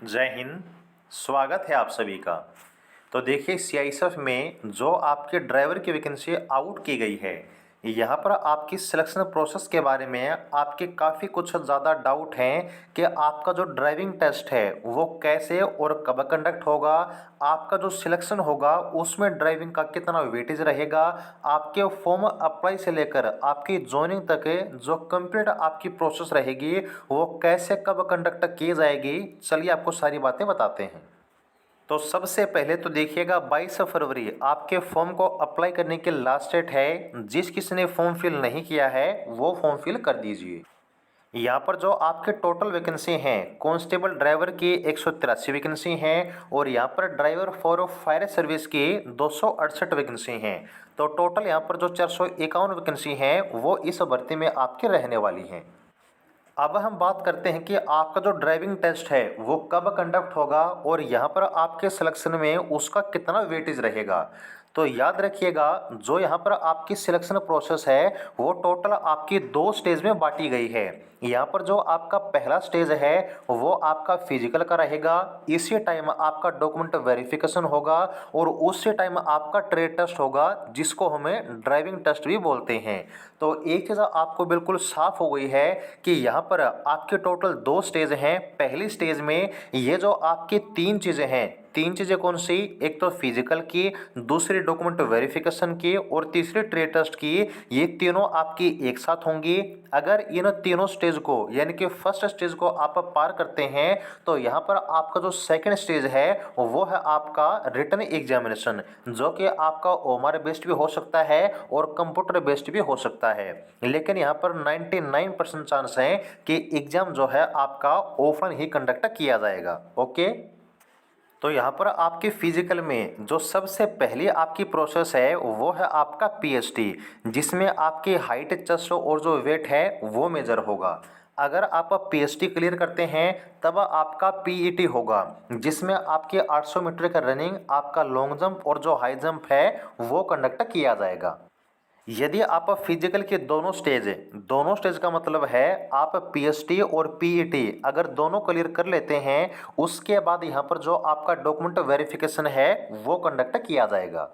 जय हिंद। स्वागत है आप सभी का। तो देखिए सीआईएसएफ में जो आपके ड्राइवर की वैकेंसी आउट की गई है, यहाँ पर आपकी सिलेक्शन प्रोसेस के बारे में आपके काफ़ी कुछ ज़्यादा डाउट हैं कि आपका जो ड्राइविंग टेस्ट है वो कैसे और कब कंडक्ट होगा, आपका जो सिलेक्शन होगा उसमें ड्राइविंग का कितना वेटेज रहेगा, आपके फॉर्म अप्लाई से लेकर आपकी जॉइनिंग तक जो कंप्लीट आपकी प्रोसेस रहेगी वो कैसे कब कंडक्ट की जाएगी। चलिए आपको सारी बातें बताते हैं। तो सबसे पहले तो देखिएगा 22 फरवरी आपके फॉर्म को अप्लाई करने की लास्ट डेट है। जिस किसी ने फॉर्म फिल नहीं किया है वो फॉर्म फिल कर दीजिए। यहाँ पर जो आपके टोटल वैकेंसी हैं, कांस्टेबल ड्राइवर की 183 वैकेंसी हैं और यहाँ पर ड्राइवर फॉर फायर सर्विस की 268 वैकेंसी हैं। तो टोटल यहाँ पर जो 451 वैकेंसी हैं वो इस भर्ती में आपकी रहने वाली हैं। अब हम बात करते हैं कि आपका जो ड्राइविंग टेस्ट है वो कब कंडक्ट होगा और यहाँ पर आपके सिलेक्शन में उसका कितना वेटेज रहेगा। तो याद रखिएगा, जो यहाँ पर आपकी सिलेक्शन प्रोसेस है वो टोटल आपकी 2 स्टेज में बांटी गई है। यहाँ पर जो आपका पहला स्टेज है वो आपका फिजिकल का रहेगा। इसी टाइम आपका डॉक्यूमेंट वेरिफिकेशन होगा और उसी टाइम आपका ट्रेड टेस्ट होगा, जिसको हमें ड्राइविंग टेस्ट भी बोलते हैं। तो एक चीज़ आपको बिल्कुल साफ हो गई है कि यहाँ पर आपके टोटल 2 स्टेज हैं। पहली स्टेज में ये जो आपकी 3 चीज़ें हैं, 3 चीज़ें कौन सी, एक तो फिजिकल की, दूसरी डॉक्यूमेंट वेरिफिकेशन की और तीसरी ट्रेड टेस्ट की, ये तीनों आपकी एक साथ होंगी। अगर इन तीनों स्टेज को यानी कि फर्स्ट स्टेज को आप पार करते हैं तो यहाँ पर आपका जो सेकंड स्टेज है वो है आपका रिटन एग्जामिनेशन, जो कि आपका ओमआर बेस्ड भी हो सकता है और कंप्यूटर बेस्ड भी हो सकता है। लेकिन यहाँ पर 99% चांस है कि एग्जाम जो है आपका ऑफलाइन ही कंडक्ट किया जाएगा। ओके। तो यहाँ पर आपके फिजिकल में जो सबसे पहली आपकी प्रोसेस है वो है आपका पीएसटी, जिसमें आपकी हाइट, चेस्ट और जो वेट है वो मेजर होगा। अगर आप पीएसटी क्लियर करते हैं तब आपका पीईटी होगा, जिसमें आपकी 800 मीटर का रनिंग, आपका लॉन्ग जंप और जो हाई जंप है वो कंडक्ट किया जाएगा। यदि आप फिजिकल के दोनों स्टेज का मतलब है आप पीएसटी और पीईटी अगर दोनों क्लियर कर लेते हैं, उसके बाद यहाँ पर जो आपका डॉक्यूमेंट वेरिफिकेशन है वो कंडक्ट किया जाएगा।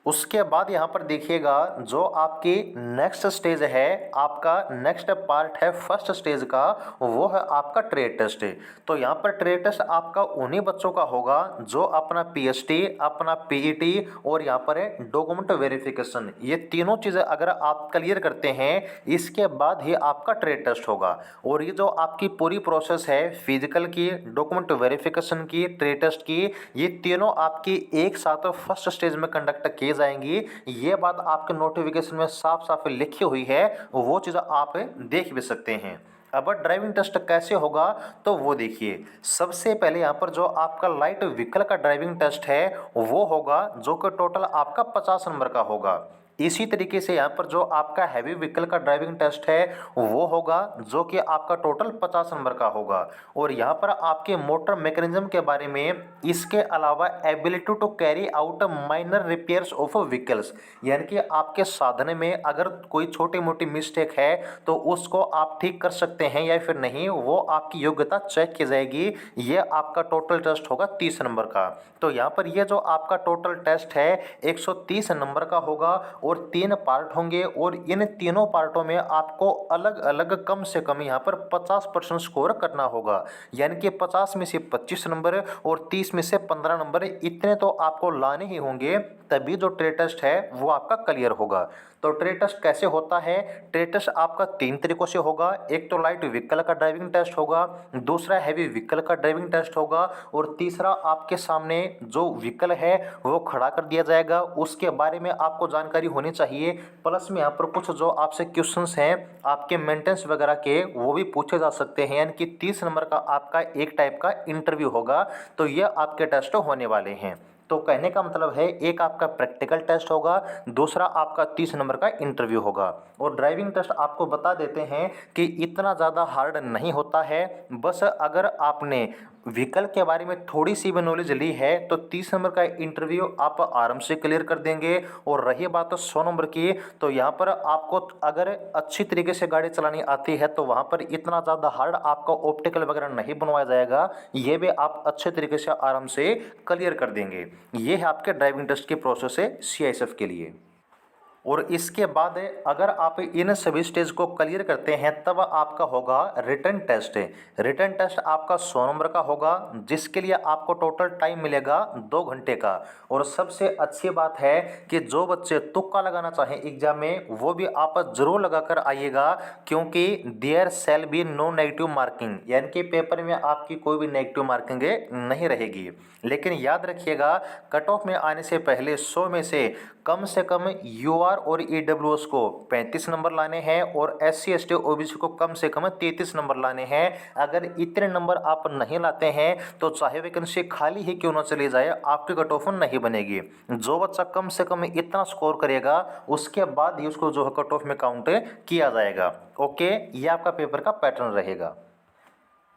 उसके बाद यहाँ पर देखिएगा, जो आपकी नेक्स्ट स्टेज है, आपका नेक्स्ट पार्ट है फर्स्ट स्टेज का, वो है आपका ट्रेड टेस्ट। तो यहाँ पर ट्रेड टेस्ट आपका उन्हीं बच्चों का होगा जो अपना पीएसटी, अपना पीईटी और यहाँ पर है डॉक्यूमेंट वेरिफिकेशन, ये तीनों चीज़ें अगर आप क्लियर करते हैं इसके बाद ही आपका ट्रेड टेस्ट होगा। और ये जो आपकी पूरी प्रोसेस है फिजिकल की, डॉक्यूमेंट वेरिफिकेशन की, ट्रेड टेस्ट की, ये तीनों आपकी एक साथ फर्स्ट स्टेज में कंडक्ट किए जाएंगी। ये बात आपके नोटिफिकेशन में साफ साफ लिखी हुई है, वो चीज़ आप देख भी सकते हैं। अब ड्राइविंग टेस्ट कैसे होगा तो वो देखिए। सबसे पहले यहाँ पर जो आपका लाइट व्हीकल का ड्राइविंग टेस्ट है वो होगा, जो कि टोटल आपका 50 नंबर का होगा। इसी तरीके से यहाँ पर जो आपका हैवी व्हीकल का ड्राइविंग टेस्ट है वो होगा, जो कि आपका टोटल 50 नंबर का होगा। और यहाँ पर आपके मोटर मैकेनिज्म के बारे में, इसके अलावा ability to carry out minor repairs of vehicles, यानी कि आपके साधन में अगर कोई छोटी मोटी मिस्टेक है तो उसको आप ठीक कर सकते हैं या फिर नहीं, वो आपकी योग्यता चेक की जाएगी। ये आपका टोटल टेस्ट होगा 30 नंबर का। तो यहाँ पर ये जो आपका टोटल टेस्ट है 130 नंबर का होगा और 3 पार्ट होंगे और इन तीनों पार्टों में आपको अलग अलग कम से कम यहाँ पर 50% स्कोर करना होगा, यानी कि 50 में से 25 नंबर और 30 में से 15 नंबर, इतने तो आपको लाने ही होंगे, तभी जो ट्रेड टेस्ट है वो आपका क्लियर होगा। तो ट्रेड टेस्ट कैसे होता है? ट्रेड टेस्ट आपका 3 तरीकों से होगा। एक तो लाइट व्हीकल का ड्राइविंग टेस्ट होगा, दूसरा हैवी व्हीकल का ड्राइविंग टेस्ट होगा और तीसरा आपके सामने जो व्हीकल है वो खड़ा कर दिया जाएगा, उसके बारे में आपको जानकारी होनी चाहिए। प्लस में यहाँ पर कुछ जो आपसे क्वेश्चंस हैं आपके मेंटेनेंस वगैरह के वो भी पूछे जा सकते हैं, यानी कि 30 नंबर का आपका एक टाइप का इंटरव्यू होगा। तो ये आपके टेस्ट होने वाले हैं। तो कहने का मतलब है एक आपका प्रैक्टिकल टेस्ट होगा, दूसरा आपका 30 नंबर का इंटरव्यू होगा। और ड्राइविंग टेस्ट आपको बता देते हैं कि इतना ज़्यादा हार्ड नहीं होता है। बस अगर आपने व्हीकल के बारे में थोड़ी सी भी नॉलेज ली है तो 30 नंबर का इंटरव्यू आप आराम से क्लियर कर देंगे। और रही बात 100 नंबर की, तो यहाँ पर आपको अगर अच्छी तरीके से गाड़ी चलानी आती है तो वहाँ पर इतना ज़्यादा हार्ड आपका ऑप्टिकल वगैरह नहीं बनवाया जाएगा, ये भी आप अच्छे तरीके से आराम से क्लियर कर देंगे। ये है आपके ड्राइविंग टेस्ट की प्रोसेस है सीआईएसएफ के लिए। और इसके बाद अगर आप इन सभी स्टेज को क्लियर करते हैं तब आपका होगा रिटन टेस्ट। रिटन टेस्ट आपका 100 नंबर का होगा, जिसके लिए आपको टोटल टाइम मिलेगा 2 घंटे का। और सबसे अच्छी बात है कि जो बच्चे तुक्का लगाना चाहें एग्जाम में वो भी आप जरूर लगा कर आइएगा, क्योंकि there shall be no negative marking, यानी कि पेपर में आपकी कोई भी नेगेटिव मार्किंग नहीं रहेगी। लेकिन याद रखिएगा, कट ऑफ में आने से पहले 100 में से कम यूआर और ईडब्ल्यूएस को 35 नंबर लाने हैं और एससी एसटी ओबीसी को कम से कम 33 नंबर लाने हैं। अगर इतने नंबर आप नहीं लाते हैं तो चाहे वैकेंसी खाली ही क्यों ना चली जाए, आपकी कट ऑफ नहीं बनेगी। जो बच्चा कम से कम इतना स्कोर करेगा उसके बाद ही उसको जो है कट ऑफ में काउंट किया जाएगा। ओके, ये आपका पेपर का पैटर्न रहेगा।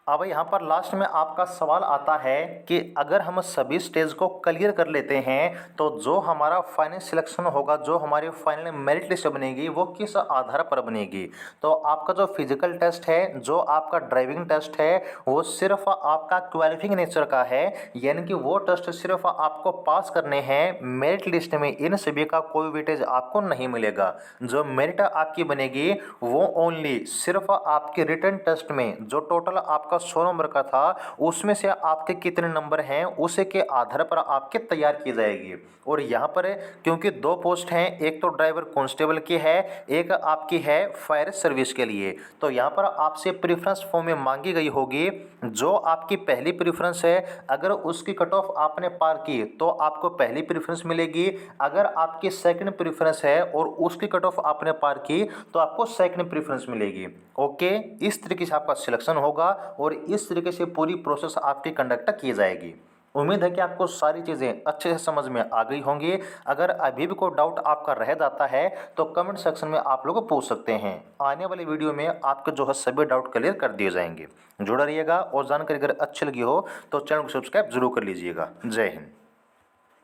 अब यहाँ पर लास्ट में आपका सवाल आता है कि अगर हम सभी स्टेज को क्लियर कर लेते हैं तो जो हमारा फाइनल सिलेक्शन होगा, जो हमारी फाइनल मेरिट लिस्ट बनेगी, वो किस आधार पर बनेगी। तो आपका जो फिजिकल टेस्ट है, जो आपका ड्राइविंग टेस्ट है, वो सिर्फ आपका क्वालिफाइंग नेचर का है, यानी कि वो टेस्ट सिर्फ आपको पास करने हैं। मेरिट लिस्ट में इन सभी का कोई वेटेज आपको नहीं मिलेगा। जो मेरिट आपकी बनेगी वो ओनली सिर्फ आपके रिटन टेस्ट में जो टोटल आपका 100 नंबर का था उसमें से आपके कितने नंबर हैं उसे के आधार पर आपके तैयार की जाएगी। और यहाँ पर क्योंकि 2 पोस्ट हैं, एक तो ड्राइवर कांस्टेबल की है, एक आपकी है फायर सर्विस के लिए, तो यहाँ पर आपसे प्रेफरेंस फॉर्म में मांगी गई होगी। जो आपकी पहली प्रेफरेंस है, अगर उसकी कट ऑफ आपने पार की तो आपको पहली प्रेफरेंस मिलेगी। अगर आपकी सेकंड प्रेफरेंस है और उसकी कट ऑफ आपने पार की तो आपको सेकंड प्रेफरेंस मिलेगी। ओके, इस तरीके से आपका सिलेक्शन होगा और इस तरीके से पूरी प्रोसेस आपकी कंडक्ट की जाएगी। उम्मीद है कि आपको सारी चीज़ें अच्छे से समझ में आ गई होंगी। अगर अभी भी कोई डाउट आपका रह जाता है तो कमेंट सेक्शन में आप लोग पूछ सकते हैं। आने वाली वीडियो में आपके जो है सभी डाउट क्लियर कर दिए जाएंगे। जुड़ा रहिएगा और जानकारी अगर अच्छी लगी हो तो चैनल को सब्सक्राइब जरूर कर लीजिएगा। जय हिंद।